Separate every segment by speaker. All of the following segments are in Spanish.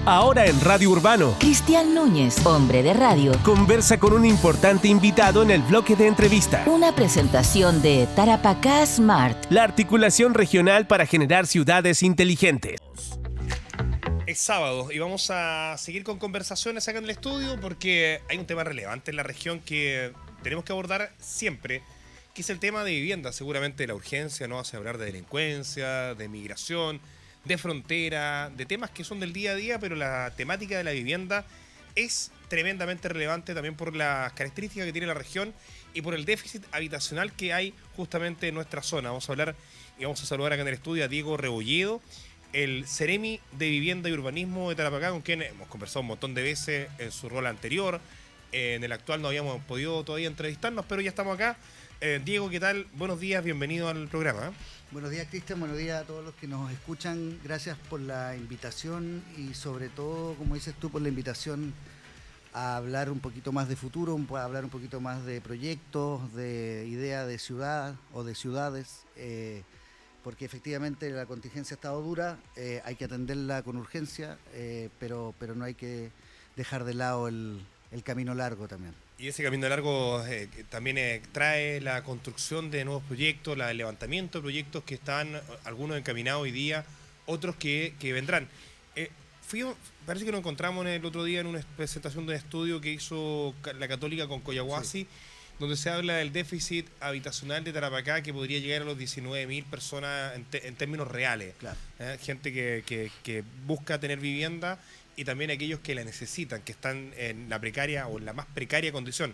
Speaker 1: Ahora en Radio Urbano,
Speaker 2: Cristian Núñez, hombre de radio,
Speaker 1: conversa con un importante invitado en el bloque de entrevista.
Speaker 2: Una presentación de Tarapacá Smart,
Speaker 1: La articulación regional para generar ciudades inteligentes.
Speaker 3: Es sábado y vamos a seguir con conversaciones acá en el estudio porque hay un tema relevante en la región que tenemos que abordar siempre, que es el tema de vivienda. Seguramente la urgencia no hace hablar de delincuencia, de migración, de frontera, de temas que son del día a día, pero la temática de la vivienda es tremendamente relevante también por las características que tiene la región y por el déficit habitacional que hay justamente en nuestra zona. Vamos a hablar y vamos a saludar acá en el estudio a Diego Rebolledo, el Seremi de Vivienda y Urbanismo de Tarapacá, con quien hemos conversado un montón de veces en su rol anterior. En el actual no habíamos podido todavía entrevistarnos, pero ya estamos acá. Diego, ¿qué tal? Buenos días, bienvenido al programa.
Speaker 4: Buenos días, Cristian, buenos días a todos los que nos escuchan. Gracias por la invitación y sobre todo, como dices tú, por la invitación a hablar un poquito más de futuro, a hablar un poquito más de proyectos, de ideas de ciudad o de ciudades, porque efectivamente la contingencia ha estado dura, hay que atenderla con urgencia, pero no hay que dejar de lado el camino largo también.
Speaker 3: Y ese camino largo también trae la construcción de nuevos proyectos, el levantamiento de proyectos que están, algunos encaminados hoy día, otros que vendrán. Parece que nos encontramos el otro día en una presentación de un estudio que hizo la Católica con Coyahuasi, sí, donde se habla del déficit habitacional de Tarapacá que podría llegar a los 19.000 personas en términos reales.
Speaker 4: Claro.
Speaker 3: Gente que busca tener vivienda y también aquellos que la necesitan, que están en la precaria o en la más precaria condición.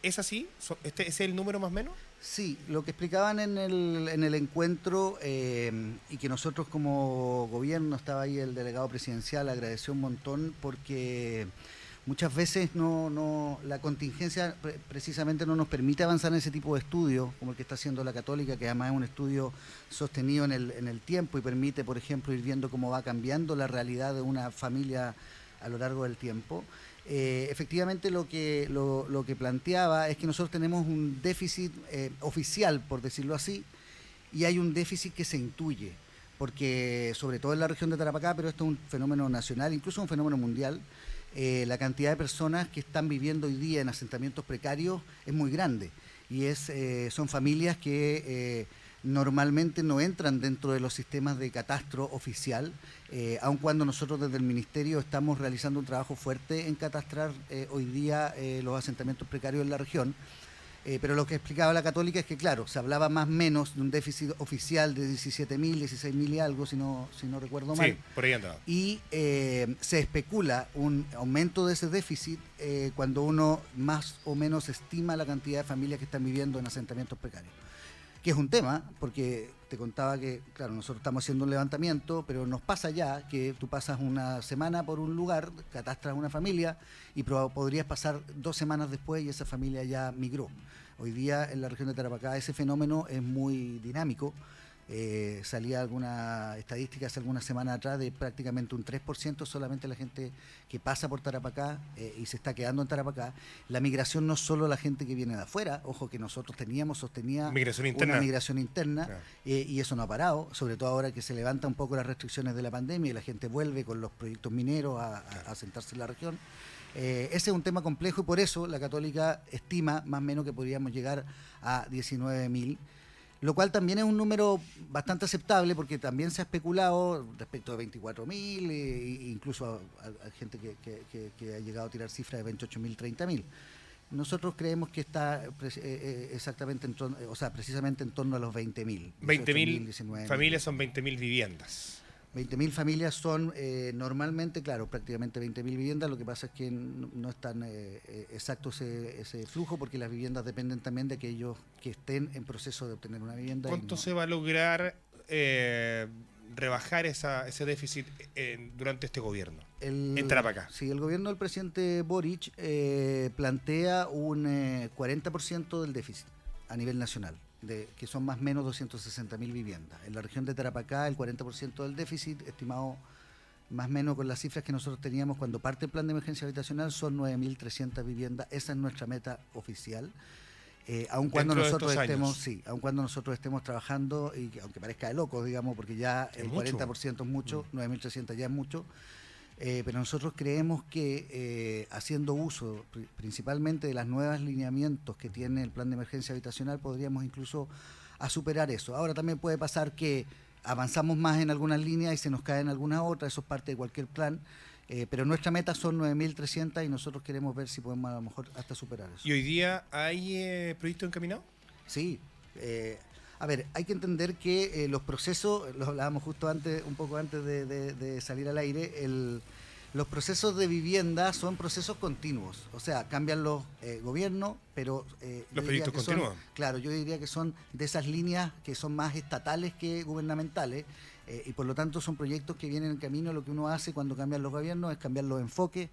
Speaker 3: ¿Es así? ¿Ese es el número más o menos?
Speaker 4: Sí, lo que explicaban en el encuentro y que nosotros como gobierno, estaba ahí el delegado presidencial, agradeció un montón porque muchas veces la contingencia precisamente no nos permite avanzar en ese tipo de estudios, como el que está haciendo la Católica, que además es un estudio sostenido en el tiempo y permite, por ejemplo, ir viendo cómo va cambiando la realidad de una familia a lo largo del tiempo. Efectivamente lo que planteaba es que nosotros tenemos un déficit oficial, por decirlo así, y hay un déficit que se intuye, porque sobre todo en la región de Tarapacá, pero esto es un fenómeno nacional, incluso un fenómeno mundial. La cantidad de personas que están viviendo hoy día en asentamientos precarios es muy grande y son familias que normalmente no entran dentro de los sistemas de catastro oficial, aun cuando nosotros desde el Ministerio estamos realizando un trabajo fuerte en catastrar hoy día los asentamientos precarios en la región. Pero lo que explicaba la Católica es que, claro, se hablaba más o menos de un déficit oficial de 17.000, 16.000 y algo, si no recuerdo mal.
Speaker 3: Sí, por ahí andaba.
Speaker 4: Y se especula un aumento de ese déficit cuando uno más o menos estima la cantidad de familias que están viviendo en asentamientos precarios. Que es un tema, porque te contaba que, claro, nosotros estamos haciendo un levantamiento, pero nos pasa ya que tú pasas una semana por un lugar, catastras una familia y podrías pasar 2 semanas después y esa familia ya migró. Hoy día en la región de Tarapacá ese fenómeno es muy dinámico. Salía alguna estadística hace algunas semanas atrás de prácticamente un 3% solamente la gente que pasa por Tarapacá y se está quedando en Tarapacá. La migración no es solo la gente que viene de afuera, ojo que nosotros sostenía una migración interna, claro. Y eso no ha parado, sobre todo ahora que se levantan un poco las restricciones de la pandemia y la gente vuelve con los proyectos mineros a sentarse en la región. Ese es un tema complejo y por eso la Católica estima más o menos que podríamos llegar a 19.000. Lo cual también es un número bastante aceptable porque también se ha especulado respecto de 24.000, incluso a gente que ha llegado a tirar cifras de 28.000, 30.000. Nosotros creemos que está exactamente precisamente en torno a los 20.000.
Speaker 3: 20.000 familias son 20.000 viviendas.
Speaker 4: 20.000 familias son normalmente, claro, prácticamente 20.000 viviendas. Lo que pasa es que no es tan exacto ese flujo porque las viviendas dependen también de aquellos que estén en proceso de obtener una vivienda.
Speaker 3: ¿Cuánto se va a lograr rebajar ese déficit durante este gobierno en Tarapacá?
Speaker 4: Sí, el gobierno del presidente Boric plantea un 40% del déficit a nivel nacional, que son más o menos 260.000 viviendas. En la región de Tarapacá, el 40% del déficit, estimado más o menos con las cifras que nosotros teníamos cuando parte el plan de emergencia habitacional, son 9.300 viviendas. Esa es nuestra meta oficial. Aun cuando nosotros estemos trabajando, y aunque parezca de locos, digamos, porque ya el 40% es mucho, 9.300 ya es mucho, pero nosotros creemos que haciendo uso principalmente de los nuevos lineamientos que tiene el plan de emergencia habitacional podríamos incluso a superar eso. Ahora también puede pasar que avanzamos más en algunas líneas y se nos caen algunas otras, eso es parte de cualquier plan. Pero nuestra meta son 9.300 y nosotros queremos ver si podemos a lo mejor hasta superar eso.
Speaker 3: ¿Y hoy día hay proyectos encaminados?
Speaker 4: Sí. A ver, hay que entender que los procesos, los hablábamos justo antes, un poco antes de salir al aire, los procesos de vivienda son procesos continuos. O sea, cambian los gobiernos, pero...
Speaker 3: los proyectos continúan.
Speaker 4: Claro, yo diría que son de esas líneas que son más estatales que gubernamentales. Y por lo tanto son proyectos que vienen en camino. Lo que uno hace cuando cambian los gobiernos es cambiar los enfoques,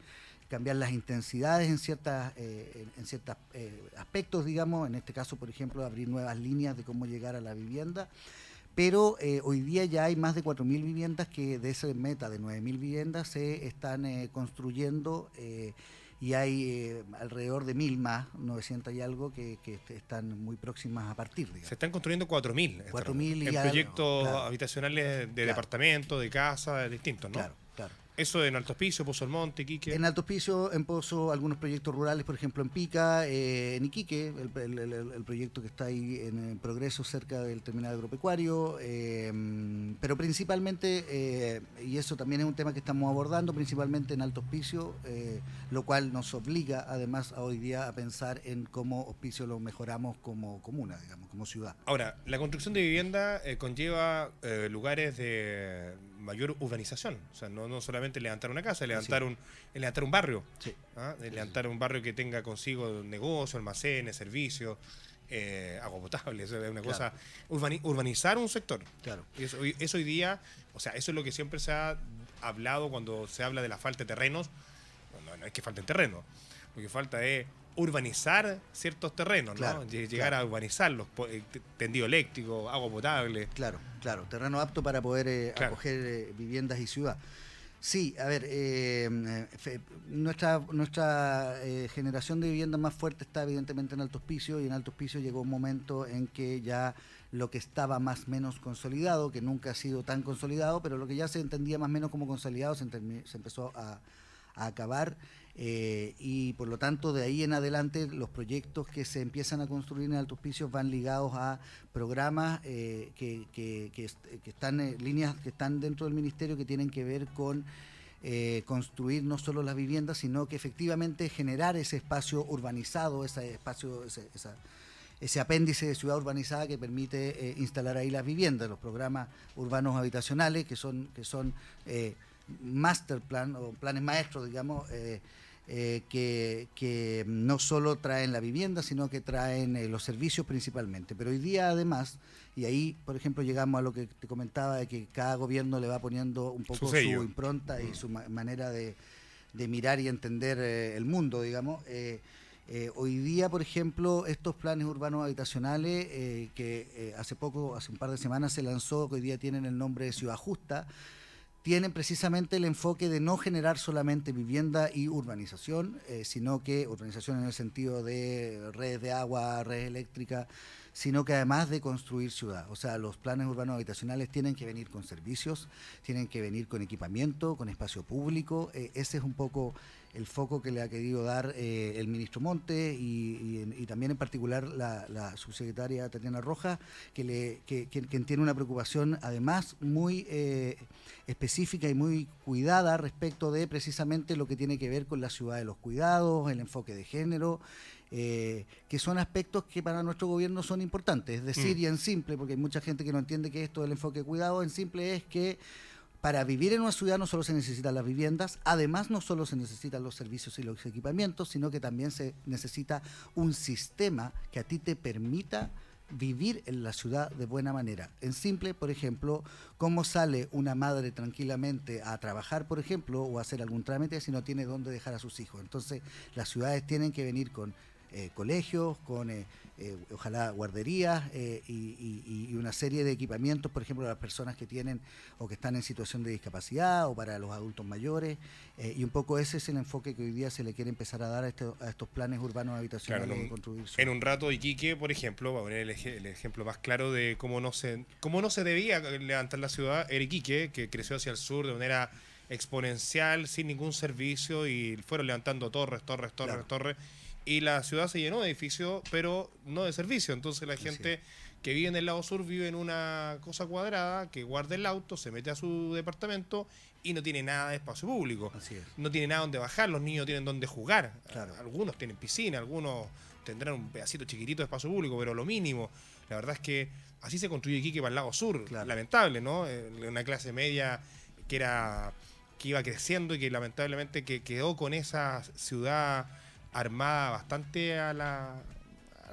Speaker 4: cambiar las intensidades en ciertos aspectos, digamos. En este caso, por ejemplo, abrir nuevas líneas de cómo llegar a la vivienda. Pero hoy día ya hay más de 4.000 viviendas que de esa meta de 9.000 viviendas se están construyendo y hay alrededor de 1.000 más, 900 y algo, que están muy próximas a partir, digamos.
Speaker 3: Se están construyendo 4.000.
Speaker 4: 4.000
Speaker 3: en
Speaker 4: ya,
Speaker 3: proyectos
Speaker 4: claro,
Speaker 3: habitacionales de
Speaker 4: claro,
Speaker 3: departamentos, de casas, distintos, ¿no?
Speaker 4: Claro, claro.
Speaker 3: Eso en Alto Hospicio, Pozo Almonte, Iquique.
Speaker 4: En Alto Hospicio, en Pozo, algunos proyectos rurales, por ejemplo en Pica, en Iquique, el proyecto que está ahí en progreso cerca del terminal agropecuario, pero principalmente, y eso también es un tema que estamos abordando, principalmente en Alto Hospicio, lo cual nos obliga además a hoy día a pensar en cómo Hospicio lo mejoramos como comuna, digamos, como ciudad.
Speaker 3: Ahora, la construcción de vivienda conlleva lugares de mayor urbanización, o sea, no solamente levantar una casa, levantar un barrio,
Speaker 4: Sí.
Speaker 3: levantar un barrio que tenga consigo negocio, almacenes, servicios, agua potable, eso es una cosa, urbanizar un sector.
Speaker 4: Claro.
Speaker 3: Y eso hoy día, o sea, eso es lo que siempre se ha hablado cuando se habla de la falta de terrenos. No es que falten terrenos, lo que falta es urbanizar ciertos terrenos, ¿no?
Speaker 4: Claro,
Speaker 3: Llegar a urbanizarlos, tendido eléctrico, agua potable.
Speaker 4: Claro, terreno apto para poder
Speaker 3: Claro.
Speaker 4: acoger viviendas y ciudad. Sí, a ver, nuestra generación de viviendas más fuerte está evidentemente en Alto Hospicio, y en Alto Hospicio llegó un momento en que ya lo que estaba más o menos consolidado, que nunca ha sido tan consolidado, pero lo que ya se entendía más o menos como consolidado se empezó a acabar, y por lo tanto de ahí en adelante los proyectos que se empiezan a construir en Alto Hospicio van ligados a programas que están, líneas que están dentro del ministerio, que tienen que ver con construir no solo las viviendas, sino que efectivamente generar ese espacio urbanizado, ese apéndice de ciudad urbanizada que permite instalar ahí las viviendas, los programas urbanos habitacionales, que son master plan o planes maestros, digamos, que no solo traen la vivienda, sino que traen los servicios principalmente. Pero hoy día además, y ahí por ejemplo llegamos a lo que te comentaba, de que cada gobierno le va poniendo un poco su impronta y su manera de mirar y entender el mundo, digamos. Hoy día, por ejemplo, estos planes urbanos habitacionales que hace un par de semanas se lanzó, que hoy día tienen el nombre de Ciudad Justa, tienen precisamente el enfoque de no generar solamente vivienda y urbanización, sino que urbanización en el sentido de redes de agua, redes eléctricas, sino que además de construir ciudad. O sea, los planes urbanos habitacionales tienen que venir con servicios, tienen que venir con equipamiento, con espacio público. Ese es un poco el foco que le ha querido dar el ministro Montes y también en particular la subsecretaria Tatiana Rojas, que tiene una preocupación además muy específica y muy cuidada respecto de precisamente lo que tiene que ver con la ciudad de los cuidados, el enfoque de género, que son aspectos que para nuestro gobierno son importantes. Es decir, y en simple, porque hay mucha gente que no entiende que esto del enfoque de cuidado, en simple es que para vivir en una ciudad no solo se necesitan las viviendas, además no solo se necesitan los servicios y los equipamientos, sino que también se necesita un sistema que a ti te permita vivir en la ciudad de buena manera. En simple, por ejemplo, cómo sale una madre tranquilamente a trabajar, por ejemplo, o a hacer algún trámite si no tiene dónde dejar a sus hijos. Entonces, las ciudades tienen que venir con colegios, con ojalá guarderías y una serie de equipamientos, por ejemplo, para las personas que tienen o que están en situación de discapacidad o para los adultos mayores, y un poco ese es el enfoque que hoy día se le quiere empezar a dar a estos planes urbanos habitacionales de construir ciudad.
Speaker 3: En un rato Iquique, por ejemplo, va a poner el ejemplo más claro de cómo no se debía levantar la ciudad, era Iquique, que creció hacia el sur de manera exponencial, sin ningún servicio, y fueron levantando torres, y la ciudad se llenó de edificios, pero no de servicio. Entonces la gente que vive en el lado sur vive en una cosa cuadrada, que guarda el auto, se mete a su departamento y no tiene nada de espacio público.
Speaker 4: Así es.
Speaker 3: No tiene nada donde bajar, los niños tienen donde jugar.
Speaker 4: Claro.
Speaker 3: Algunos tienen piscina, algunos tendrán un pedacito chiquitito de espacio público, pero lo mínimo. La verdad es que así se construye Iquique para el lado sur.
Speaker 4: Claro.
Speaker 3: Lamentable, ¿no? Una clase media que iba creciendo y que lamentablemente quedó con esa ciudad armada bastante a la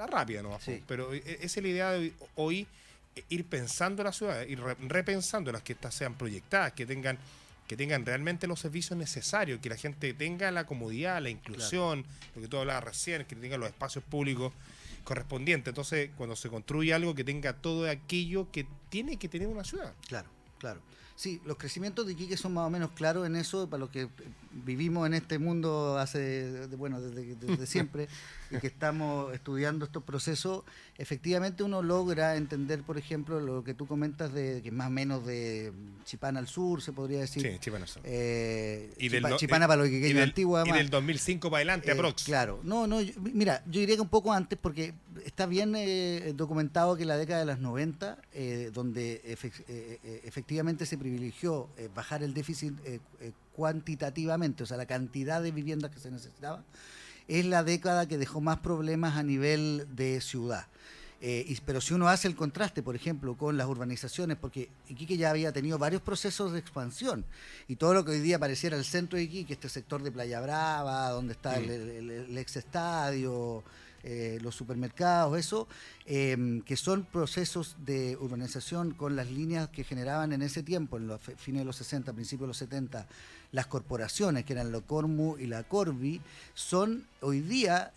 Speaker 3: rápida, ¿no?
Speaker 4: Sí.
Speaker 3: Pero esa es la idea de hoy, ir pensando las ciudades, ir repensando las que estas sean proyectadas, que tengan realmente los servicios necesarios, que la gente tenga la comodidad, la inclusión, lo que tú hablabas recién, que tenga los espacios públicos correspondientes. Entonces, cuando se construye algo, que tenga todo aquello que tiene que tener una ciudad.
Speaker 4: Claro, claro. Sí, los crecimientos de Iquique son más o menos claros en eso, para los que vivimos en este mundo desde siempre y que estamos estudiando estos procesos. Efectivamente uno logra entender, por ejemplo, lo que tú comentas de que más o menos de Chipana al sur, se podría decir.
Speaker 3: Sí, Chipana al sur.
Speaker 4: Chipana para los iquiqueños antiguos, además.
Speaker 3: Y del 2005 para adelante, aprox.
Speaker 4: Claro. Mira, yo diría que un poco antes, porque está bien documentado que en la década de los 90, donde efectivamente se privilegió bajar el déficit cuantitativamente, o sea, la cantidad de viviendas que se necesitaba, es la década que dejó más problemas a nivel de ciudad. Pero si uno hace el contraste, por ejemplo, con las urbanizaciones, porque Iquique ya había tenido varios procesos de expansión, y todo lo que hoy día pareciera el centro de Iquique, este sector de Playa Brava, donde está el ex estadio, los supermercados, eso, que son procesos de urbanización con las líneas que generaban en ese tiempo, en los fines de los 60, principios de los 70, las corporaciones, que eran la Cormu y la Corvi, son hoy día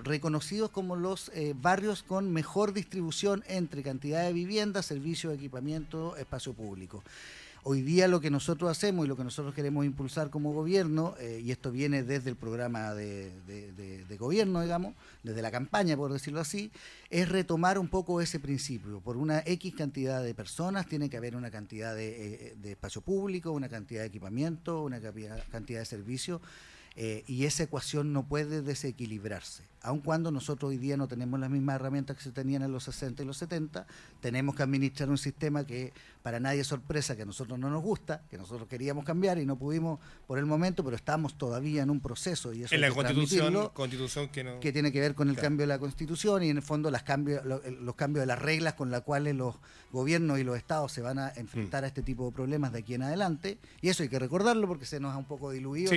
Speaker 4: reconocidos como los barrios con mejor distribución entre cantidad de viviendas, servicios, equipamiento, espacio público. Hoy día lo que nosotros hacemos y lo que nosotros queremos impulsar como gobierno, y esto viene desde el programa de gobierno, digamos, desde la campaña, por decirlo así, es retomar un poco ese principio. Por una X cantidad de personas tiene que haber una cantidad de espacio público, una cantidad de equipamiento, una cantidad de servicios, y esa ecuación no puede desequilibrarse. Aun cuando nosotros hoy día no tenemos las mismas herramientas que se tenían en los 60 y los 70, tenemos que administrar un sistema que para nadie es sorpresa, que a nosotros no nos gusta, que nosotros queríamos cambiar y no pudimos por el momento, pero estamos todavía en un proceso. Y eso
Speaker 3: en la constitución
Speaker 4: que que tiene que ver con el cambio de la Constitución y en el fondo los cambios de las reglas con las cuales los gobiernos y los estados se van a enfrentar a este tipo de problemas de aquí en adelante. Y eso hay que recordarlo porque se nos ha un poco diluido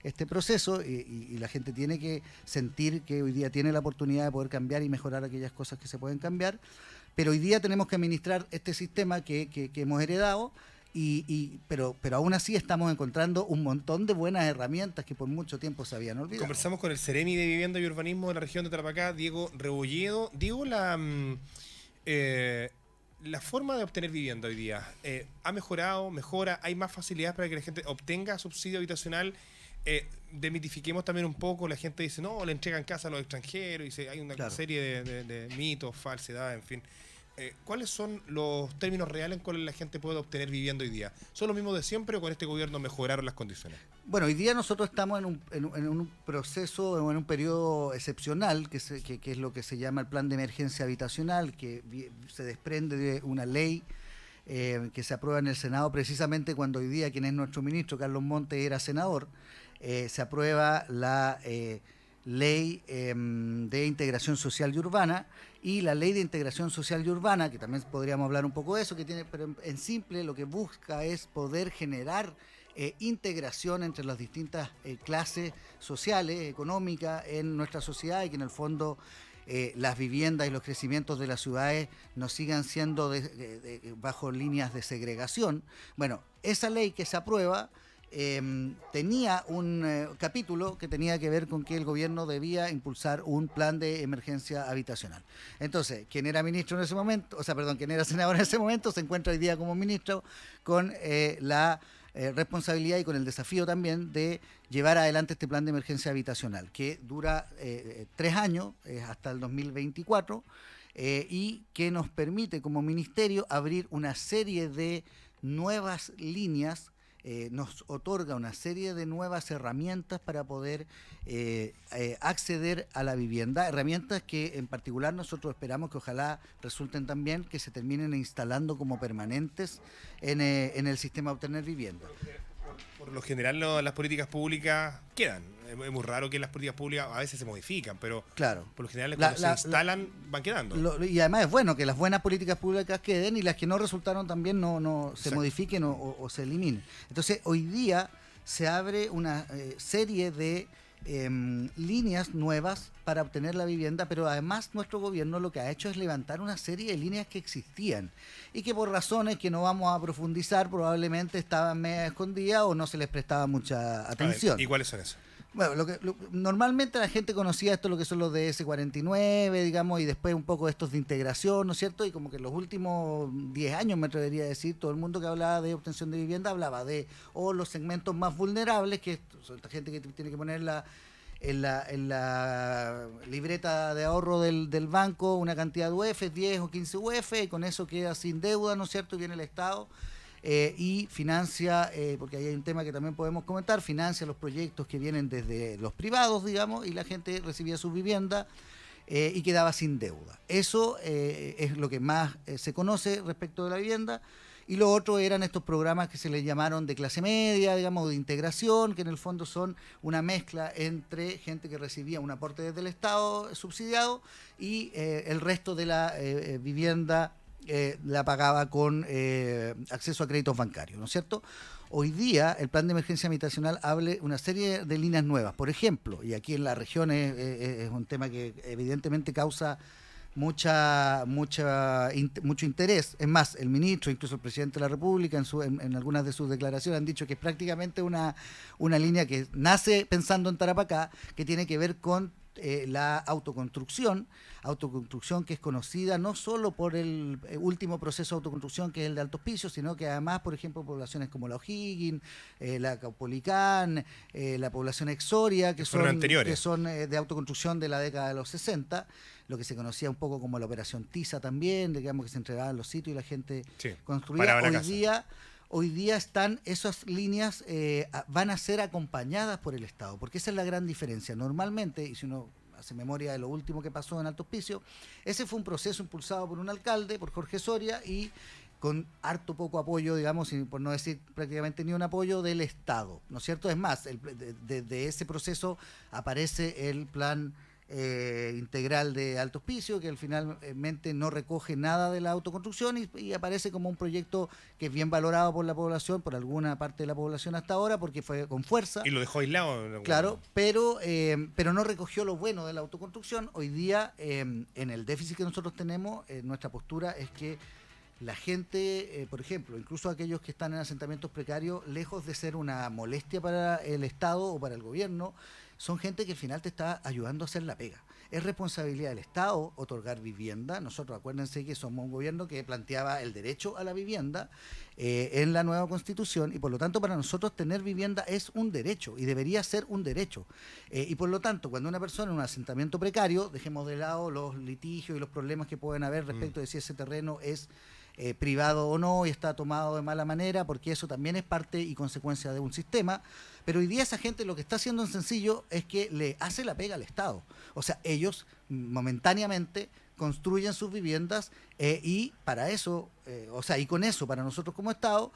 Speaker 4: este proceso y la gente tiene que sentir que hoy día tiene la oportunidad de poder cambiar y mejorar aquellas cosas que se pueden cambiar. Pero hoy día tenemos que administrar este sistema que hemos heredado. Pero aún así estamos encontrando un montón de buenas herramientas que por mucho tiempo se habían olvidado.
Speaker 3: Conversamos con el Ceremi de Vivienda y Urbanismo de la región de Tarapacá, Diego Rebolledo. Diego, la forma de obtener vivienda hoy día mejora, hay más facilidades para que la gente obtenga subsidio habitacional. Demitifiquemos también un poco, la gente dice, no, le entregan casa a los extranjeros, y hay una serie de mitos, falsedades, en fin. ¿Cuáles son los términos reales en cuales la gente puede obtener vivienda hoy día? ¿Son los mismos de siempre o con este gobierno mejoraron las condiciones?
Speaker 4: Bueno, hoy día nosotros estamos en un proceso, en un periodo excepcional, que es lo que se llama el Plan de Emergencia Habitacional, que se desprende de una ley que se aprueba en el Senado precisamente cuando hoy día, quien es nuestro ministro, Carlos Montes, era senador. Se aprueba la Ley de Integración Social y Urbana, y la Ley de Integración Social y Urbana, que también podríamos hablar un poco de eso, pero en simple lo que busca es poder generar integración entre las distintas clases sociales, económicas en nuestra sociedad, y que en el fondo las viviendas y los crecimientos de las ciudades no sigan siendo bajo líneas de segregación. Bueno, esa ley que se aprueba tenía un capítulo que tenía que ver con que el gobierno debía impulsar un plan de emergencia habitacional. Entonces, quien era ministro en ese momento, quien era senador en ese momento, se encuentra hoy día como ministro con la responsabilidad y con el desafío también de llevar adelante este plan de emergencia habitacional, que dura 3 años, hasta el 2024, y que nos permite como ministerio abrir una serie de nuevas líneas nos otorga una serie de nuevas herramientas para poder acceder a la vivienda, herramientas que en particular nosotros esperamos que ojalá resulten también que se terminen instalando como permanentes en el sistema de obtener vivienda.
Speaker 3: Por lo general las políticas públicas quedan. Es muy raro que las políticas públicas a veces se modifican, pero
Speaker 4: Claro.
Speaker 3: por lo general cuando se instalan van quedando.
Speaker 4: Y además es bueno que las buenas políticas públicas queden y las que no resultaron también no se
Speaker 3: Exacto.
Speaker 4: modifiquen o se eliminen. Entonces hoy día se abre una serie de líneas nuevas para obtener la vivienda, pero además nuestro gobierno lo que ha hecho es levantar una serie de líneas que existían y que por razones que no vamos a profundizar probablemente estaban medio escondidas o no se les prestaba mucha atención.
Speaker 3: A ver, ¿y cuáles son esos?
Speaker 4: Bueno, normalmente la gente conocía esto, lo que son los DS49, digamos, y después un poco estos de integración, ¿no es cierto? Y como que en los últimos 10 años, me atrevería a decir, todo el mundo que hablaba de obtención de vivienda hablaba de los segmentos más vulnerables, que son esta gente que tiene que poner en la libreta de ahorro del banco una cantidad de UF, 10 o 15 UF, y con eso queda sin deuda, ¿no es cierto? Y viene el Estado. Y financia, porque ahí hay un tema que también podemos comentar, financia los proyectos que vienen desde los privados, digamos, y la gente recibía su vivienda y quedaba sin deuda. Eso es lo que más se conoce respecto de la vivienda. Y lo otro eran estos programas que se les llamaron de clase media, digamos, de integración, que en el fondo son una mezcla entre gente que recibía un aporte desde el Estado subsidiado y el resto de la vivienda la pagaba con acceso a créditos bancarios, ¿no es cierto? Hoy día el plan de emergencia habitacional abre una serie de líneas nuevas. Por ejemplo, y aquí en la región es un tema que evidentemente causa mucho interés. Es más, el ministro, incluso el presidente de la República, en algunas de sus declaraciones han dicho que es prácticamente una línea que nace pensando en Tarapacá, que tiene que ver con la autoconstrucción que es conocida no solo por el último proceso de autoconstrucción, que es el de Altos Pisos, sino que además, por ejemplo, poblaciones como la O'Higgins, la Caupolicán, la población Exoria, que son de autoconstrucción de la década de los 60, lo que se conocía un poco como la Operación Tiza también, digamos que se entregaban los sitios y la gente construía. Hoy día están esas líneas, van a ser acompañadas por el Estado, porque esa es la gran diferencia. Normalmente, y si uno hace memoria de lo último que pasó en Alto Hospicio, ese fue un proceso impulsado por un alcalde, por Jorge Soria, y con harto poco apoyo, digamos, y por no decir prácticamente ni un apoyo del Estado, ¿no es cierto? Es más, de ese proceso aparece el plan integral de Alto Hospicio, que finalmente no recoge nada de la autoconstrucción y aparece como un proyecto que es bien valorado por la población, por alguna parte de la población hasta ahora, porque fue con fuerza.
Speaker 3: Y lo dejó aislado.
Speaker 4: Claro, pero no recogió lo bueno de la autoconstrucción. Hoy día, en el déficit que nosotros tenemos, nuestra postura es que la gente, por ejemplo, incluso aquellos que están en asentamientos precarios, lejos de ser una molestia para el Estado o para el gobierno, son gente que al final te está ayudando a hacer la pega. Es responsabilidad del Estado otorgar vivienda. Nosotros, acuérdense que somos un gobierno que planteaba el derecho a la vivienda en la nueva Constitución, y por lo tanto para nosotros tener vivienda es un derecho y debería ser un derecho. Y por lo tanto, cuando una persona en un asentamiento precario, dejemos de lado los litigios y los problemas que pueden haber respecto de si ese terreno es privado o no y está tomado de mala manera, porque eso también es parte y consecuencia de un sistema. Pero hoy día esa gente lo que está haciendo en sencillo es que le hace la pega al Estado. O sea, ellos momentáneamente construyen sus viviendas y para eso, y con eso, para nosotros como Estado,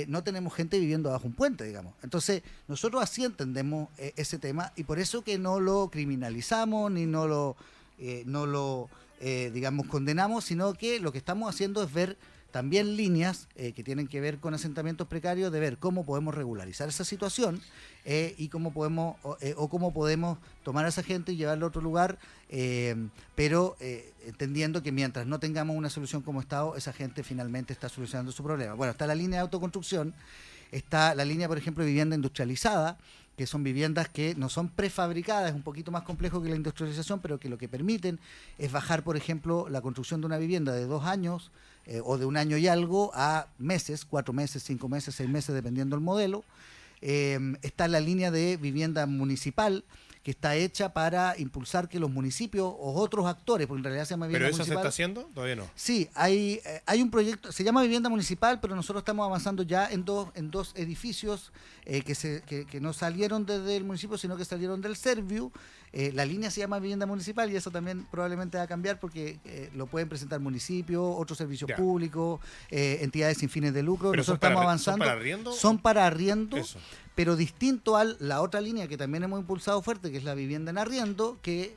Speaker 4: no tenemos gente viviendo bajo un puente, digamos. Entonces, nosotros así entendemos ese tema, y por eso que no lo criminalizamos ni no lo digamos, condenamos, sino que lo que estamos haciendo es ver también líneas que tienen que ver con asentamientos precarios, de ver cómo podemos regularizar esa situación y cómo podemos tomar a esa gente y llevarla a otro lugar, pero entendiendo que mientras no tengamos una solución como Estado, esa gente finalmente está solucionando su problema. Bueno, está la línea de autoconstrucción, está la línea, por ejemplo, de vivienda industrializada, que son viviendas que no son prefabricadas, es un poquito más complejo que la industrialización, pero que lo que permiten es bajar, por ejemplo, la construcción de una vivienda de 2 años o de 1 año y algo a meses, 4 meses, 5 meses, 6 meses, dependiendo del modelo. Está la línea de vivienda municipal, que está hecha para impulsar que los municipios o otros actores, porque en realidad se llama
Speaker 3: ¿Pero
Speaker 4: vivienda
Speaker 3: eso se
Speaker 4: municipal.
Speaker 3: está haciendo? Todavía no.
Speaker 4: Sí, hay un proyecto, se llama vivienda municipal, pero nosotros estamos avanzando ya en dos edificios que no salieron desde el municipio, sino que salieron del Serviu. La línea se llama vivienda municipal y eso también probablemente va a cambiar porque lo pueden presentar municipios, otros servicios
Speaker 3: Ya.
Speaker 4: públicos, entidades sin fines de lucro.
Speaker 3: ¿Pero
Speaker 4: Nosotros
Speaker 3: son para
Speaker 4: estamos
Speaker 3: arre-
Speaker 4: avanzando.
Speaker 3: son para arriendo?
Speaker 4: Son para arriendo,
Speaker 3: Eso.
Speaker 4: pero distinto a la otra línea que también hemos impulsado fuerte, que es la vivienda en arriendo, que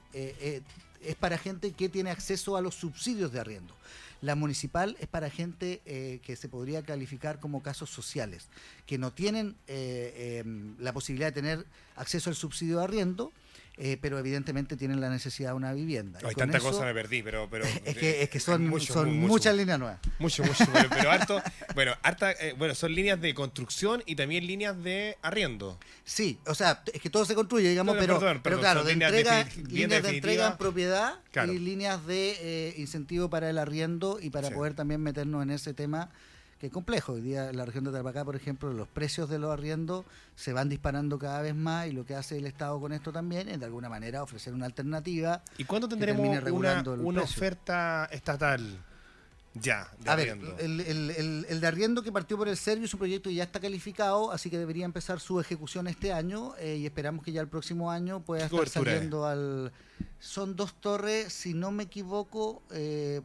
Speaker 4: es para gente que tiene acceso a los subsidios de arriendo. La municipal es para gente que se podría calificar como casos sociales, que no tienen la posibilidad de tener acceso al subsidio de arriendo, pero evidentemente tienen la necesidad de una vivienda. Y
Speaker 3: Hay
Speaker 4: con
Speaker 3: tanta
Speaker 4: eso-
Speaker 3: cosa me perdí, pero
Speaker 4: es que son
Speaker 3: mucho.
Speaker 4: muchas líneas nuevas.
Speaker 3: Mucho, pero harto, son líneas de construcción y también líneas de arriendo.
Speaker 4: Sí, o sea, es que todo se construye, digamos,
Speaker 3: No,
Speaker 4: pero
Speaker 3: perdón,
Speaker 4: claro,
Speaker 3: son
Speaker 4: de
Speaker 3: líneas
Speaker 4: entrega,
Speaker 3: bien
Speaker 4: líneas de entrega
Speaker 3: definitivas.
Speaker 4: en propiedad
Speaker 3: Claro.
Speaker 4: y líneas de incentivo para el arriendo y para
Speaker 3: Sí.
Speaker 4: poder también meternos en ese tema que es complejo. Hoy día en la región de Tarapacá, por ejemplo, los precios de los arriendos se van disparando cada vez más y lo que hace el Estado con esto también es de alguna manera ofrecer una alternativa.
Speaker 3: ¿Y cuándo
Speaker 4: que
Speaker 3: tendremos
Speaker 4: termine regulando el
Speaker 3: una
Speaker 4: precio.
Speaker 3: oferta estatal ya de
Speaker 4: A ver,
Speaker 3: arriendo?
Speaker 4: el de arriendo que partió por el Servio es un proyecto que ya está calificado, así que debería empezar su ejecución este año y esperamos que ya el próximo año pueda
Speaker 3: ¿Qué
Speaker 4: estar
Speaker 3: cobertura es?
Speaker 4: saliendo al... Son 2 torres, si no me equivoco,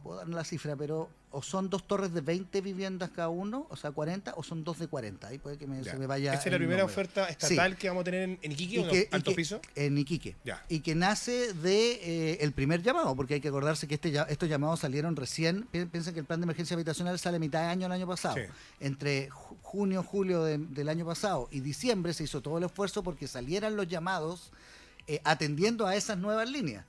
Speaker 4: puedo dar la cifra, pero o son 2 torres de 20 viviendas cada uno, o sea 40, o son 2 de 40. Ahí puede que
Speaker 3: Ya.
Speaker 4: se me vaya.
Speaker 3: ¿Esa es la
Speaker 4: el
Speaker 3: primera
Speaker 4: número.
Speaker 3: oferta estatal que vamos a tener en Iquique o en Alto Piso?
Speaker 4: En Iquique.
Speaker 3: Ya.
Speaker 4: Y que nace de el primer llamado, porque hay que acordarse que estos llamados salieron recién. Piensen que el plan de emergencia habitacional sale a mitad de año el año pasado.
Speaker 3: Sí.
Speaker 4: Entre junio, julio del año pasado y diciembre se hizo todo el esfuerzo porque salieran los llamados atendiendo a esas nuevas líneas.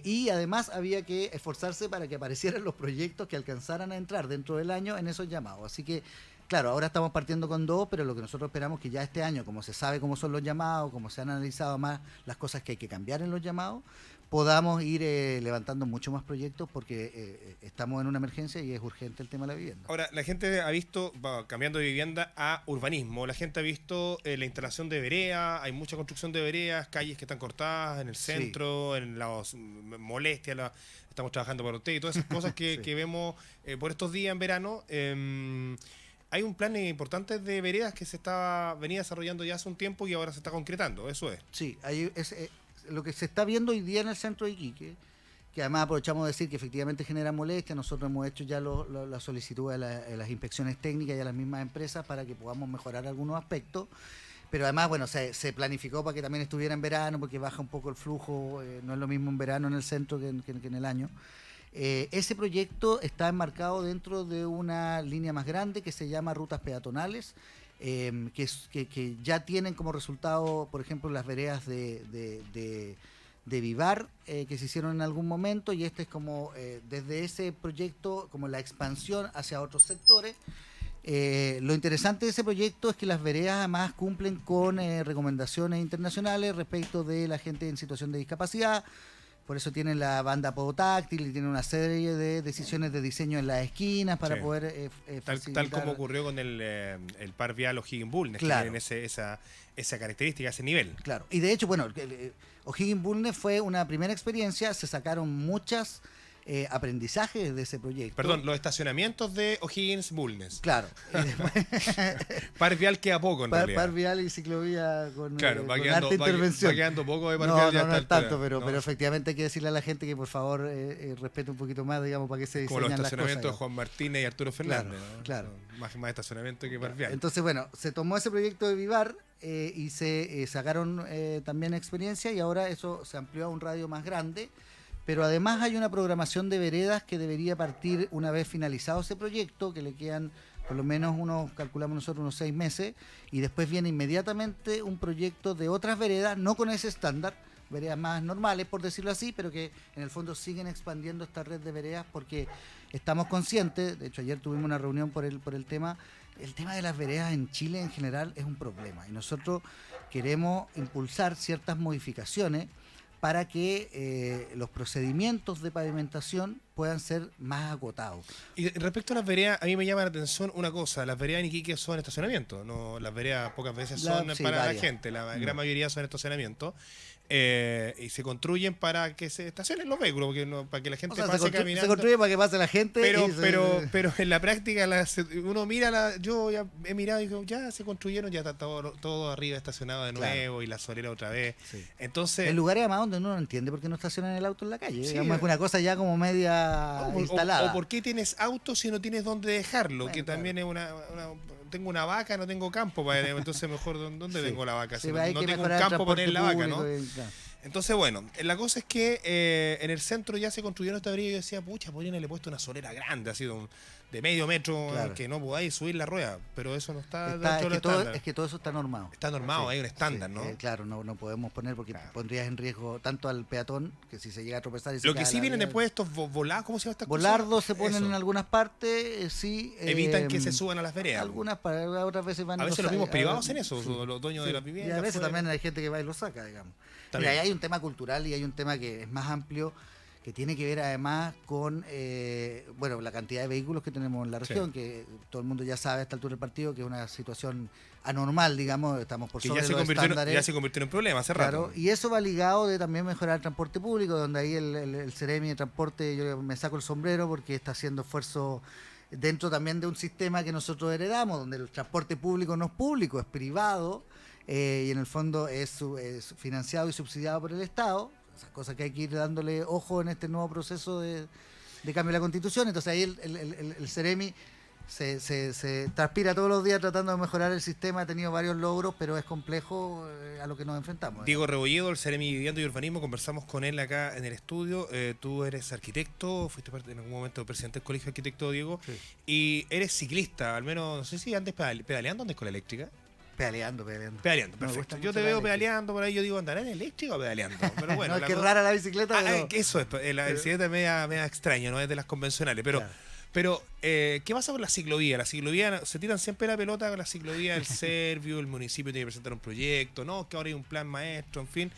Speaker 4: Y además había que esforzarse para que aparecieran los proyectos que alcanzaran a entrar dentro del año en esos llamados. Así que, claro, ahora estamos partiendo con 2, pero lo que nosotros esperamos es que ya este año, como se sabe cómo son los llamados, como se han analizado más las cosas que hay que cambiar en los llamados, podamos ir levantando mucho más proyectos porque estamos en una emergencia y es urgente el tema de la vivienda.
Speaker 3: Ahora, la gente ha visto, cambiando de vivienda a urbanismo, la gente ha visto la instalación de veredas, hay mucha construcción de veredas, calles que están cortadas en el centro, en las molestias, estamos trabajando para usted y todas esas cosas que,
Speaker 4: Sí.
Speaker 3: que vemos por estos días en verano. Hay un plan importante de veredas que venía desarrollando ya hace un tiempo y ahora se está concretando, eso es.
Speaker 4: Sí, lo que se está viendo hoy día en el centro de Iquique, que además aprovechamos de decir que efectivamente genera molestia. Nosotros hemos hecho ya la solicitud de las inspecciones técnicas y a las mismas empresas para que podamos mejorar algunos aspectos. Pero además, bueno, se planificó para que también estuviera en verano, porque baja un poco el flujo, no es lo mismo en verano en el centro que en el año. Ese proyecto está enmarcado dentro de una línea más grande que se llama rutas peatonales, que ya tienen como resultado, por ejemplo, las veredas de Vivar, que se hicieron en algún momento, y este es como, desde ese proyecto, como la expansión hacia otros sectores. Lo interesante de ese proyecto es que las veredas además cumplen con recomendaciones internacionales respecto de la gente en situación de discapacidad. Por eso tienen la banda podotáctil y tienen una serie de decisiones de diseño en las esquinas para
Speaker 3: Sí.
Speaker 4: poder
Speaker 3: Tal
Speaker 4: facilitar.
Speaker 3: como ocurrió con el par vial O'Higgins Bulnes,
Speaker 4: Claro.
Speaker 3: que tienen esa característica, ese nivel.
Speaker 4: Claro, y de hecho, bueno, O'Higgins Bulnes fue una primera experiencia, se sacaron muchos aprendizajes de ese proyecto.
Speaker 3: Perdón, los estacionamientos de O'Higgins Bulnes.
Speaker 4: Claro, y después,
Speaker 3: Par vial queda poco en realidad.
Speaker 4: par vial y ciclovía con,
Speaker 3: Claro, va
Speaker 4: con
Speaker 3: quedando,
Speaker 4: harta intervención.
Speaker 3: va quedando poco de par
Speaker 4: No,
Speaker 3: vial ya
Speaker 4: no,
Speaker 3: a
Speaker 4: no
Speaker 3: esta
Speaker 4: es tanto,
Speaker 3: altura,
Speaker 4: pero,
Speaker 3: ¿no?
Speaker 4: pero efectivamente hay que decirle a la gente que por favor respete un poquito más, digamos, para que se
Speaker 3: Como los
Speaker 4: diseñan las cosas.
Speaker 3: estacionamientos de
Speaker 4: digamos.
Speaker 3: Juan Martínez y Arturo Fernández. ¿no?
Speaker 4: claro.
Speaker 3: Son más estacionamiento que par vial.
Speaker 4: Entonces, bueno, se tomó ese proyecto de Vivar y se sacaron también experiencia y ahora eso se amplió a un radio más grande. Pero además hay una programación de veredas que debería partir una vez finalizado ese proyecto, que le quedan por lo menos calculamos nosotros unos 6 meses, y después viene inmediatamente un proyecto de otras veredas, no con ese estándar, veredas más normales, por decirlo así, pero que en el fondo siguen expandiendo esta red de veredas porque estamos conscientes, de hecho ayer tuvimos una reunión por el tema. El tema de las veredas en Chile en general es un problema y nosotros queremos impulsar ciertas modificaciones para que los procedimientos de pavimentación puedan ser más acotados.
Speaker 3: Y respecto a las veredas, a mí me llama la atención una cosa, las veredas en Iquique son estacionamiento, no, las veredas pocas veces son
Speaker 4: Sí,
Speaker 3: para
Speaker 4: varias.
Speaker 3: la gente, la gran mayoría son estacionamiento. Y se construyen para que se estacionen los vehículos, porque para que la gente
Speaker 4: O sea,
Speaker 3: pase
Speaker 4: se
Speaker 3: caminando.
Speaker 4: construye para que pase la gente.
Speaker 3: Pero,
Speaker 4: y se-
Speaker 3: pero en la práctica uno mira, yo ya he mirado y digo, ya se construyeron, ya está todo arriba estacionado de
Speaker 4: Claro.
Speaker 3: nuevo y la solera otra vez.
Speaker 4: Sí.
Speaker 3: Entonces,
Speaker 4: En lugares además donde uno no entiende por qué no estacionan el auto en la calle.
Speaker 3: Sí,
Speaker 4: Digamos, es una cosa ya como media instalada.
Speaker 3: o por qué tienes auto si no tienes dónde dejarlo,
Speaker 4: Bueno,
Speaker 3: que también es tengo una vaca, no tengo campo, entonces mejor ¿dónde
Speaker 4: Sí.
Speaker 3: tengo la vaca?
Speaker 4: Sí,
Speaker 3: Si
Speaker 4: hay
Speaker 3: no
Speaker 4: que
Speaker 3: tengo un
Speaker 4: mejorar el
Speaker 3: campo para tener la vaca,
Speaker 4: transporte
Speaker 3: ¿no?
Speaker 4: público y- claro.
Speaker 3: Entonces, bueno, la cosa es que en el centro ya se construyeron esta vereda y yo decía, pucha, podrían haberle puesto una solera grande, así de medio metro,
Speaker 4: Claro.
Speaker 3: que no podáis subir la rueda, pero eso no está
Speaker 4: Está-
Speaker 3: dentro
Speaker 4: es,
Speaker 3: de
Speaker 4: que todo,
Speaker 3: estándar.
Speaker 4: es que todo eso está normado.
Speaker 3: Está normado,
Speaker 4: Sí,
Speaker 3: hay un estándar,
Speaker 4: sí,
Speaker 3: ¿no?
Speaker 4: claro, no podemos poner porque
Speaker 3: Claro.
Speaker 4: pondrías en riesgo tanto al peatón, que si se llega a tropezar y se
Speaker 3: Lo
Speaker 4: cae
Speaker 3: que
Speaker 4: a
Speaker 3: sí
Speaker 4: la
Speaker 3: vienen
Speaker 4: vía-
Speaker 3: después estos volados, ¿cómo se llama estas
Speaker 4: Volardos se
Speaker 3: cosas?
Speaker 4: ponen
Speaker 3: Eso.
Speaker 4: en algunas partes, sí.
Speaker 3: Evitan que se suban a las veredas.
Speaker 4: Algunas otras veces van
Speaker 3: A
Speaker 4: y
Speaker 3: veces
Speaker 4: lo
Speaker 3: los mismos
Speaker 4: sacan.
Speaker 3: privados hacen eso, los dueños de
Speaker 4: Sí.
Speaker 3: la vivienda.
Speaker 4: Y a veces
Speaker 3: afuera.
Speaker 4: también hay gente que va y lo saca, digamos.
Speaker 3: Está
Speaker 4: Mira,
Speaker 3: bien.
Speaker 4: ahí hay un tema cultural y hay un tema que es más amplio, que tiene que ver además con bueno, la cantidad de vehículos que tenemos en la región, que todo el mundo ya sabe a esta altura del partido que es una situación anormal, digamos, estamos por
Speaker 3: Que
Speaker 4: sobre
Speaker 3: ya se,
Speaker 4: los estándares.
Speaker 3: ya se convirtió en un problema hace
Speaker 4: Claro,
Speaker 3: rato.
Speaker 4: y eso va ligado de también mejorar el transporte público, donde ahí el Ceremi de Transporte, yo me saco el sombrero porque está haciendo esfuerzo dentro también de un sistema que nosotros heredamos, donde el transporte público no es público, es privado, y en el fondo es financiado y subsidiado por el Estado. Esas cosas que hay que ir dándole ojo en este nuevo proceso de cambio de la Constitución. Entonces ahí el Ceremi se transpira todos los días tratando de mejorar el sistema, ha tenido varios logros, pero es complejo a lo que nos enfrentamos.
Speaker 3: Diego Rebolledo, el Ceremi de Vivienda y Urbanismo, conversamos con él acá en el estudio. Tú eres arquitecto, fuiste parte en algún momento presidente del Colegio de Arquitectos, Diego,
Speaker 4: Sí.
Speaker 3: y eres ciclista, al menos, no sé si antes pedaleando, andes con la eléctrica.
Speaker 4: Pedaleando.
Speaker 3: Pedaleando,
Speaker 4: Me
Speaker 3: perfecto.
Speaker 4: gusta
Speaker 3: Yo
Speaker 4: mucho
Speaker 3: te
Speaker 4: la
Speaker 3: veo
Speaker 4: eléctrica.
Speaker 3: pedaleando por ahí, yo digo, ¿andará en eléctrica o pedaleando? Pero bueno,
Speaker 4: No, es
Speaker 3: la
Speaker 4: que es
Speaker 3: cosa-
Speaker 4: rara la bicicleta, pero...
Speaker 3: eso es, la bicicleta es media extraña, no es de las convencionales, pero...
Speaker 4: Claro.
Speaker 3: Pero, ¿qué pasa con la ciclovía? La ciclovía, se tiran siempre la pelota con la ciclovía del Servio, el municipio tiene que presentar un proyecto, ¿no? Que ahora hay un plan maestro, en fin.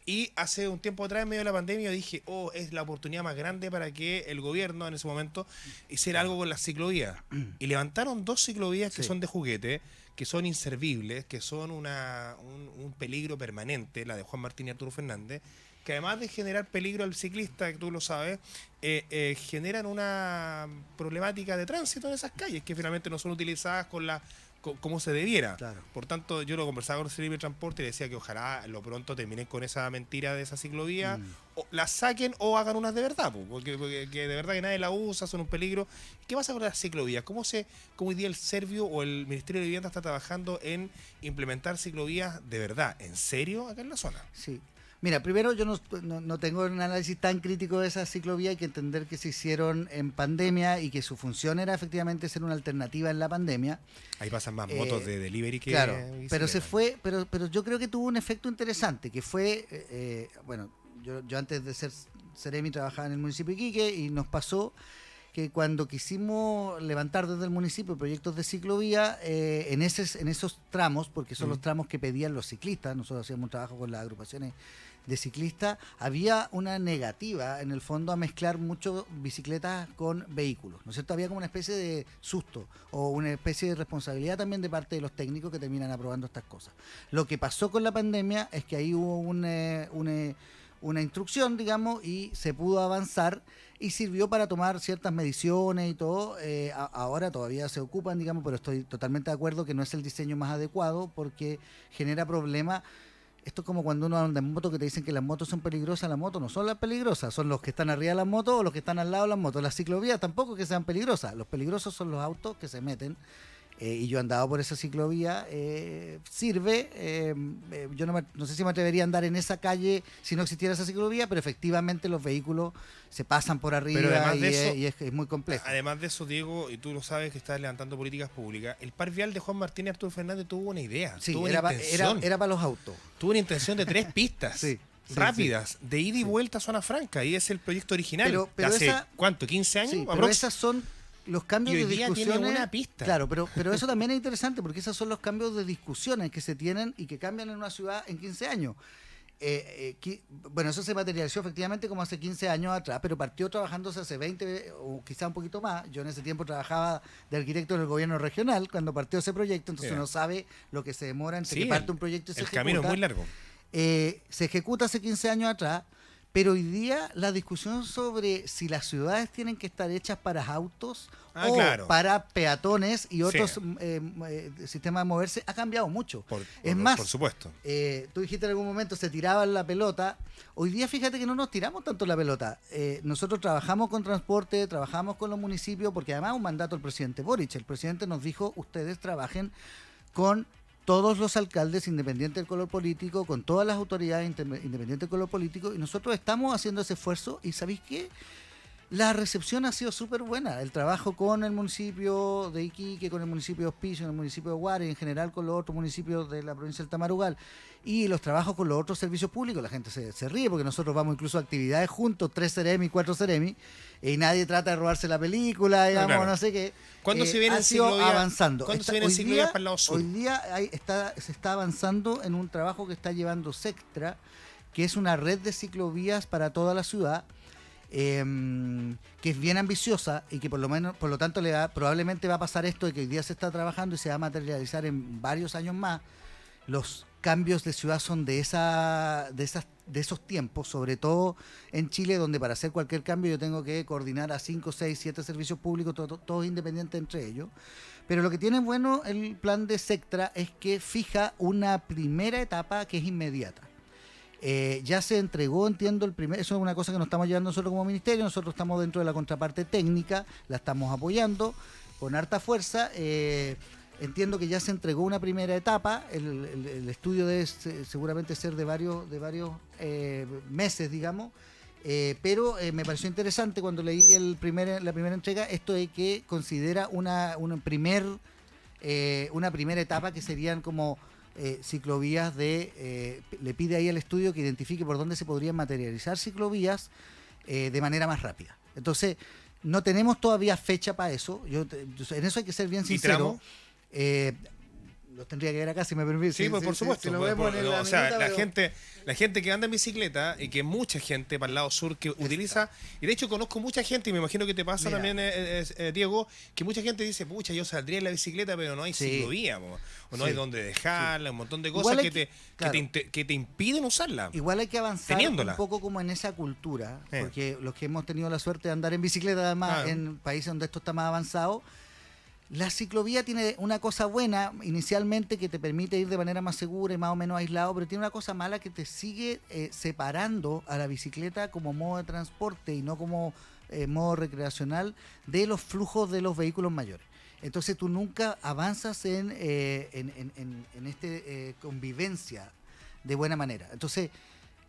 Speaker 3: Y hace un tiempo atrás, en medio de la pandemia, dije, es la oportunidad más grande para que el gobierno en ese momento hiciera algo con las ciclovías. Y levantaron 2 ciclovías que
Speaker 4: Sí.
Speaker 3: son de juguete, que son inservibles, que son un peligro permanente, la de Juan Martín y Arturo Fernández, que además de generar peligro al ciclista, que tú lo sabes, generan una problemática de tránsito en esas calles que finalmente no son utilizadas como se debiera.
Speaker 4: Claro.
Speaker 3: Por tanto, yo lo conversaba con el Servicio de Transporte y le decía que ojalá lo pronto terminen con esa mentira de esa ciclovía, o la saquen o hagan unas de verdad, porque que de verdad que nadie la usa, son un peligro. ¿Qué pasa con las ciclovías? ¿Cómo hoy día el Servio o el Ministerio de Vivienda está trabajando en implementar ciclovías de verdad, en serio, acá en la zona?
Speaker 4: Sí. Mira, primero yo no tengo un análisis tan crítico de esa ciclovía, hay que entender que se hicieron en pandemia y que su función era efectivamente ser una alternativa en la pandemia.
Speaker 3: Ahí pasan más motos de delivery que
Speaker 4: Claro, pero
Speaker 3: bicicletas.
Speaker 4: pero yo creo que tuvo un efecto interesante, que fue, bueno, yo antes de ser Ceremi trabajaba en el municipio de Iquique y nos pasó que cuando quisimos levantar desde el municipio proyectos de ciclovía, en esos tramos, porque son los tramos que pedían los ciclistas, nosotros hacíamos un trabajo con las agrupaciones de ciclistas, había una negativa en el fondo a mezclar mucho bicicletas con vehículos, ¿no es cierto? Había como una especie de susto o una especie de responsabilidad también de parte de los técnicos que terminan aprobando estas cosas. Lo que pasó con la pandemia es que ahí hubo una instrucción, digamos, y se pudo avanzar y sirvió para tomar ciertas mediciones y todo. Ahora todavía se ocupan, digamos, pero estoy totalmente de acuerdo que no es el diseño más adecuado porque genera problemas. Esto es como cuando uno anda en moto que te dicen que las motos son peligrosas. Las motos no son las peligrosas, son los que están arriba de las motos o los que están al lado de las motos. Las ciclovías tampoco es que sean peligrosas. Los peligrosos son los autos que se meten. Y yo he andado por esa ciclovía, sirve, yo no sé si me atrevería a andar en esa calle si no existiera esa ciclovía, pero efectivamente los vehículos se pasan por arriba
Speaker 3: Pero además
Speaker 4: y,
Speaker 3: de eso-
Speaker 4: y es muy complejo.
Speaker 3: Además de eso, Diego, y tú lo sabes que estás levantando políticas públicas, el par vial de Juan Martín y Arturo Fernández tuvo una idea,
Speaker 4: Sí,
Speaker 3: tuvo
Speaker 4: era
Speaker 3: una intención.
Speaker 4: para los autos.
Speaker 3: Tuvo una intención de 3 pistas
Speaker 4: Sí, sí,
Speaker 3: rápidas, de ida y vuelta a Zona Franca, y es el proyecto original.
Speaker 4: Pero
Speaker 3: ¿Hace
Speaker 4: esa-
Speaker 3: cuánto? ¿15 años?
Speaker 4: Sí, pero
Speaker 3: aprox?
Speaker 4: esas son los cambios
Speaker 3: Y hoy
Speaker 4: de
Speaker 3: día tiene
Speaker 4: discusiones.
Speaker 3: una pista.
Speaker 4: Claro, pero eso también es interesante porque esos son los cambios de discusiones que se tienen y que cambian en una ciudad en 15 años. Bueno, eso se materializó efectivamente como hace 15 años atrás, pero partió trabajándose hace 20 o quizá un poquito más. Yo en ese tiempo trabajaba de arquitecto en el gobierno regional cuando partió ese proyecto, entonces
Speaker 3: Mira.
Speaker 4: uno sabe lo que se demora entre
Speaker 3: Sí,
Speaker 4: que parte un proyecto y se
Speaker 3: el
Speaker 4: ejecuta.
Speaker 3: camino es muy largo.
Speaker 4: Se ejecuta hace 15 años atrás, pero hoy día la discusión sobre si las ciudades tienen que estar hechas para autos o
Speaker 3: Claro.
Speaker 4: para peatones y otros
Speaker 3: Sí.
Speaker 4: sistemas de moverse ha cambiado mucho. Es
Speaker 3: Por
Speaker 4: más,
Speaker 3: supuesto.
Speaker 4: tú dijiste en algún momento se tiraban la pelota. Hoy día fíjate que no nos tiramos tanto la pelota. Nosotros trabajamos con transporte, trabajamos con los municipios, porque además un mandato del presidente Boric. El presidente nos dijo, ustedes trabajen con todos los alcaldes, independiente del color político, con todas las autoridades independientes del color político, y nosotros estamos haciendo ese esfuerzo, y ¿sabéis qué? La recepción ha sido súper buena. El trabajo con el municipio de Iquique, con el municipio de Hospicio, con el municipio de Guare, en general con los otros municipios de la provincia del Tamarugal, y los trabajos con los otros servicios públicos, la gente se ríe porque nosotros vamos incluso a actividades juntos, 3 Ceremi, 4 Ceremi, y nadie trata de robarse la película, digamos,
Speaker 3: claro.
Speaker 4: no sé qué.
Speaker 3: ¿Cuándo se viene
Speaker 4: ha
Speaker 3: el
Speaker 4: sido
Speaker 3: ciclovía?
Speaker 4: avanzando.
Speaker 3: ¿Cuándo se viene el
Speaker 4: hoy
Speaker 3: ciclovía
Speaker 4: día-
Speaker 3: para el lado sur?
Speaker 4: Hoy día se está avanzando en un trabajo que está llevando Sectra, que es una red de ciclovías para toda la ciudad, que es bien ambiciosa y que por lo tanto probablemente va a pasar esto de que hoy día se está trabajando y se va a materializar en varios años más. Los cambios de ciudad son de esos tiempos, sobre todo en Chile, donde para hacer cualquier cambio yo tengo que coordinar a 5, 6, 7 servicios públicos, todos independientes entre ellos. Pero lo que tiene bueno el plan de Sectra es que fija una primera etapa que es inmediata. Ya se entregó, entiendo, eso es una cosa que nos estamos llevando nosotros como ministerio. Nosotros estamos dentro de la contraparte técnica, la estamos apoyando con harta fuerza. Entiendo que ya se entregó una primera etapa. El estudio debe seguramente ser de varios meses, digamos. Pero me pareció interesante cuando leí la primera entrega esto de que considera una primera etapa que serían como ciclovías le pide ahí al estudio que identifique por dónde se podrían materializar ciclovías de manera más rápida. Entonces, no tenemos todavía fecha para eso. En eso hay que ser bien sincero. Los tendría que ver acá, si me permite.
Speaker 3: Sí, pues por supuesto.
Speaker 4: Si lo vemos en la
Speaker 3: O sea,
Speaker 4: minuta,
Speaker 3: la gente que anda en bicicleta y que mucha gente para el lado sur que utiliza, y de hecho conozco mucha gente, y me imagino que te pasa
Speaker 4: Mira.
Speaker 3: también, Diego, que mucha gente dice, pucha, yo saldría en la bicicleta, pero no hay
Speaker 4: Sí.
Speaker 3: ciclovía, o no
Speaker 4: Sí.
Speaker 3: hay dónde dejarla, un montón de
Speaker 4: Igual
Speaker 3: cosas
Speaker 4: hay
Speaker 3: que te impiden usarla.
Speaker 4: Igual hay que avanzar
Speaker 3: Teniéndola.
Speaker 4: un poco como en esa cultura,
Speaker 3: Sí.
Speaker 4: porque los que hemos tenido la suerte de andar en bicicleta, además,
Speaker 3: Claro.
Speaker 4: en países donde esto está más avanzado, la ciclovía tiene una cosa buena inicialmente que te permite ir de manera más segura y más o menos aislado, pero tiene una cosa mala que te sigue separando a la bicicleta como modo de transporte y no como modo recreacional de los flujos de los vehículos mayores. Entonces tú nunca avanzas en convivencia de buena manera. Entonces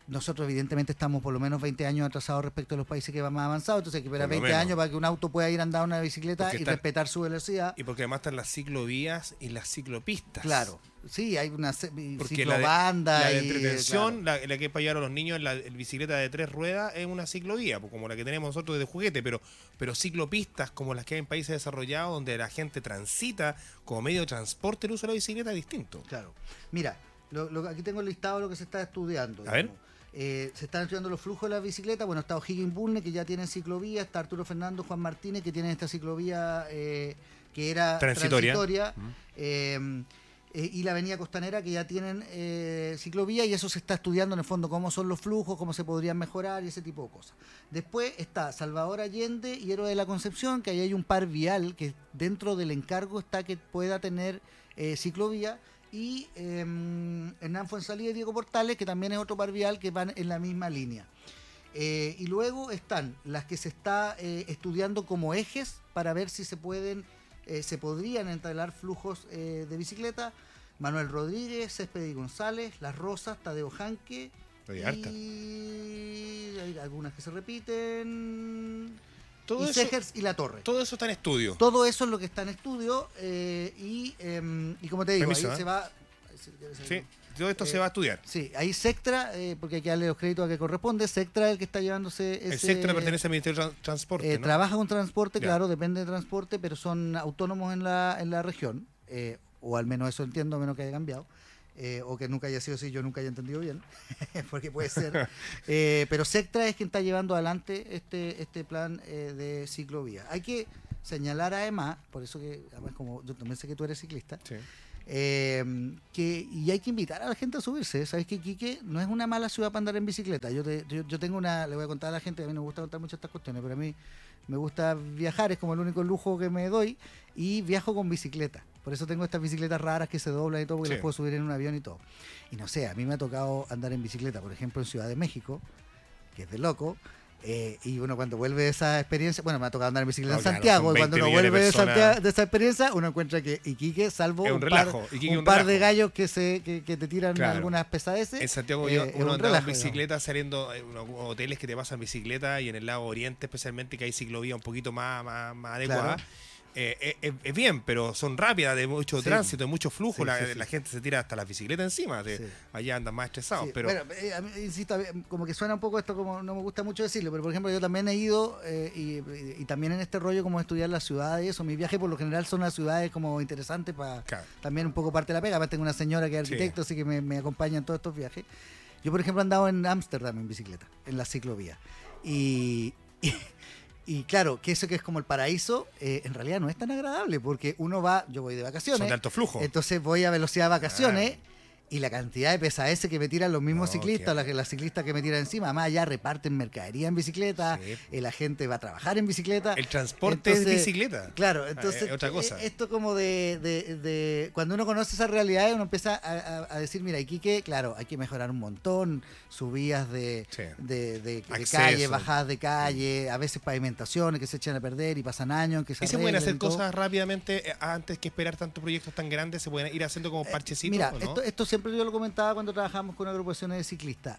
Speaker 4: nosotros evidentemente estamos por lo menos 20 años atrasados respecto a los países que van más avanzados, entonces hay que esperar
Speaker 3: Por lo
Speaker 4: 20
Speaker 3: menos.
Speaker 4: años para que un auto pueda ir andando una bicicleta
Speaker 3: Porque
Speaker 4: y
Speaker 3: está-
Speaker 4: respetar su velocidad.
Speaker 3: Y porque además están las ciclovías y las ciclopistas.
Speaker 4: Claro, sí, hay una
Speaker 3: Porque
Speaker 4: ciclobanda
Speaker 3: la de
Speaker 4: y,
Speaker 3: entretención,
Speaker 4: claro.
Speaker 3: la que es para llevar a los niños, la bicicleta de 3 ruedas, es una ciclovía, pues, como la que tenemos nosotros de juguete, pero ciclopistas como las que hay en países desarrollados, donde la gente transita como medio de transporte, el uso de la bicicleta es distinto.
Speaker 4: Claro. Mira, aquí tengo el listado de lo que se está estudiando.
Speaker 3: A ver.
Speaker 4: digamos. Se están estudiando los flujos de la bicicleta. Bueno, está O'Higgins Bulne, que ya tienen ciclovía. Está Arturo Fernando, Juan Martínez, que tienen esta ciclovía que era
Speaker 3: Transitoria.
Speaker 4: y la Avenida Costanera, que ya tienen ciclovía, y eso se está estudiando en el fondo, cómo son los flujos, cómo se podrían mejorar y ese tipo de cosas. Después está Salvador Allende y Héroe de la Concepción, que ahí hay un par vial que dentro del encargo está que pueda tener ciclovía. Y Hernán Fuenzalía y Diego Portales, que también es otro par vial que van en la misma línea. Y luego están las que se está estudiando como ejes para ver si se podrían entablar flujos de bicicleta. Manuel Rodríguez, Césped y González, Las Rosas, Tadeo Janque.
Speaker 3: Hay harta.
Speaker 4: Y hay algunas que se repiten.
Speaker 3: Todo
Speaker 4: y
Speaker 3: eso-
Speaker 4: Segers y La Torre.
Speaker 3: Todo eso está en estudio.
Speaker 4: Todo eso es lo que está en estudio y como te digo,
Speaker 3: Permiso,
Speaker 4: ahí
Speaker 3: ¿eh?
Speaker 4: se va...
Speaker 3: Sí, todo esto se va a estudiar.
Speaker 4: Sí, ahí Sectra, porque hay que darle los créditos a que corresponde, Sectra es el que está llevándose
Speaker 3: El
Speaker 4: ese...
Speaker 3: sector pertenece al Ministerio de Transporte, ¿no?
Speaker 4: Trabaja con transporte,
Speaker 3: Ya.
Speaker 4: claro, depende de transporte, pero son autónomos en la región, o al menos eso entiendo, a menos que haya cambiado. o que nunca haya sido así, yo nunca haya entendido bien, porque puede ser. Pero Sectra es quien está llevando adelante este plan de ciclovía. Hay que señalar además, por eso que además como yo también sé que tú eres ciclista,
Speaker 3: Sí.
Speaker 4: y hay que invitar a la gente a subirse. Sabes que Iquique no es una mala ciudad para andar en bicicleta. Yo tengo le voy a contar a la gente, a mí no me gusta contar muchas estas cuestiones, pero a mí me gusta viajar, es como el único lujo que me doy, y viajo con bicicleta. Por eso tengo estas bicicletas raras que se doblan y todo, porque
Speaker 3: Sí.
Speaker 4: las puedo subir en un avión y todo. Y no sé, a mí me ha tocado andar en bicicleta, por ejemplo, en Ciudad de México, que es de loco. Y uno cuando vuelve de esa experiencia, bueno, me ha tocado andar en bicicleta
Speaker 3: No,
Speaker 4: en
Speaker 3: claro,
Speaker 4: Santiago,
Speaker 3: son
Speaker 4: y cuando
Speaker 3: 20
Speaker 4: uno
Speaker 3: millones de
Speaker 4: vuelve
Speaker 3: personas.
Speaker 4: de esa experiencia, uno encuentra que Iquique, salvo
Speaker 3: Es un
Speaker 4: un
Speaker 3: relajo,
Speaker 4: par,
Speaker 3: Iquique es
Speaker 4: un
Speaker 3: un
Speaker 4: par de
Speaker 3: relajo.
Speaker 4: gallos que te tiran
Speaker 3: Claro.
Speaker 4: algunas pesadeces.
Speaker 3: En Santiago
Speaker 4: es
Speaker 3: uno
Speaker 4: un
Speaker 3: andaba en
Speaker 4: relajo,
Speaker 3: bicicleta saliendo unos hoteles que te pasan bicicleta, y en el lago Oriente especialmente, que hay ciclovía un poquito más adecuada.
Speaker 4: Claro.
Speaker 3: Es bien, pero son rápidas, de mucho
Speaker 4: Sí.
Speaker 3: tránsito, de mucho flujo,
Speaker 4: Sí, sí, sí.
Speaker 3: la gente se tira hasta las bicicletas encima,
Speaker 4: Sí.
Speaker 3: allá andan más estresados.
Speaker 4: Sí,
Speaker 3: pero
Speaker 4: bueno, a mí, insisto, como que suena un poco esto, como no me gusta mucho decirlo, pero por ejemplo yo también he ido y también en este rollo como estudiar las ciudades y eso. Mis viajes por lo general son a ciudades como interesantes para
Speaker 3: Claro.
Speaker 4: también un poco parte de la pega. Además tengo una señora que es
Speaker 3: Sí.
Speaker 4: arquitecto, así que me acompaña en todos estos viajes. Yo por ejemplo he andado en Ámsterdam en bicicleta, en la ciclovía. Y claro, que eso que es como el paraíso, en realidad no es tan agradable, porque yo voy de vacaciones.
Speaker 3: son de alto flujo.
Speaker 4: Entonces voy a velocidad de vacaciones
Speaker 3: Claro.
Speaker 4: y la cantidad de pesadeces que me tiran los mismos
Speaker 3: No,
Speaker 4: ciclistas,
Speaker 3: qué-
Speaker 4: las ciclistas que me tiran encima. Además, allá reparten mercadería en bicicleta,
Speaker 3: Sí.
Speaker 4: la gente va a trabajar en bicicleta.
Speaker 3: El transporte es bicicleta.
Speaker 4: Claro, entonces
Speaker 3: es otra cosa.
Speaker 4: esto como de cuando uno conoce esas realidades, uno empieza a decir, mira, Iquique, claro, hay que mejorar un montón, subidas
Speaker 3: Sí.
Speaker 4: de
Speaker 3: Acceso.
Speaker 4: calle, bajadas de calle, a veces pavimentaciones que se echan a perder y pasan años que se
Speaker 3: ¿Y se pueden
Speaker 4: arreglen
Speaker 3: hacer
Speaker 4: y todo.
Speaker 3: cosas rápidamente antes que esperar tantos proyectos tan grandes? ¿Se pueden ir haciendo como parchecitos?
Speaker 4: Mira,
Speaker 3: ¿o no?
Speaker 4: esto siempre yo lo comentaba cuando trabajamos con agrupaciones de ciclistas.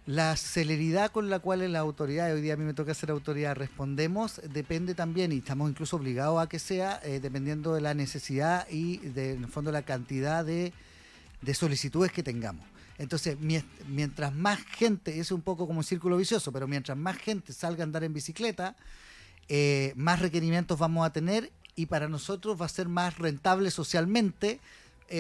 Speaker 4: La celeridad con la cual las autoridades, hoy día a mí me toca ser autoridad, respondemos, depende también, y estamos incluso obligados a que sea, dependiendo de la necesidad y en el fondo la cantidad de solicitudes que tengamos. Entonces, mientras más gente, es un poco como un círculo vicioso, pero mientras más gente salga a andar en bicicleta, más requerimientos vamos a tener, y para nosotros va a ser más rentable socialmente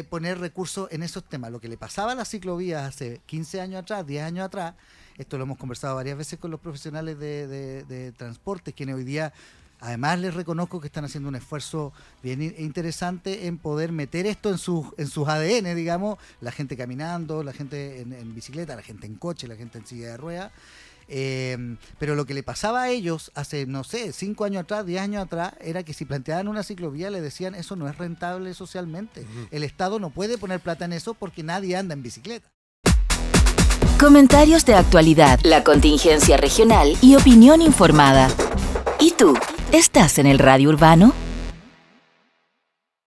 Speaker 4: poner recursos en esos temas. Lo que le pasaba a las ciclovías hace 15 años atrás, 10 años atrás, esto lo hemos conversado varias veces con los profesionales de transporte, quienes hoy día, además les reconozco que están haciendo un esfuerzo bien interesante en poder meter esto en sus ADN, digamos, la gente caminando, la gente en bicicleta, la gente en coche, la gente en silla de ruedas. Pero lo que le pasaba a ellos hace, no sé, 5 años atrás, 10 años atrás, era que si planteaban una ciclovía le decían, eso no es rentable socialmente. El Estado no puede poner plata en eso porque nadie anda en bicicleta.
Speaker 2: Comentarios de actualidad, la contingencia regional y opinión informada. ¿Y tú? ¿Estás en el radio urbano?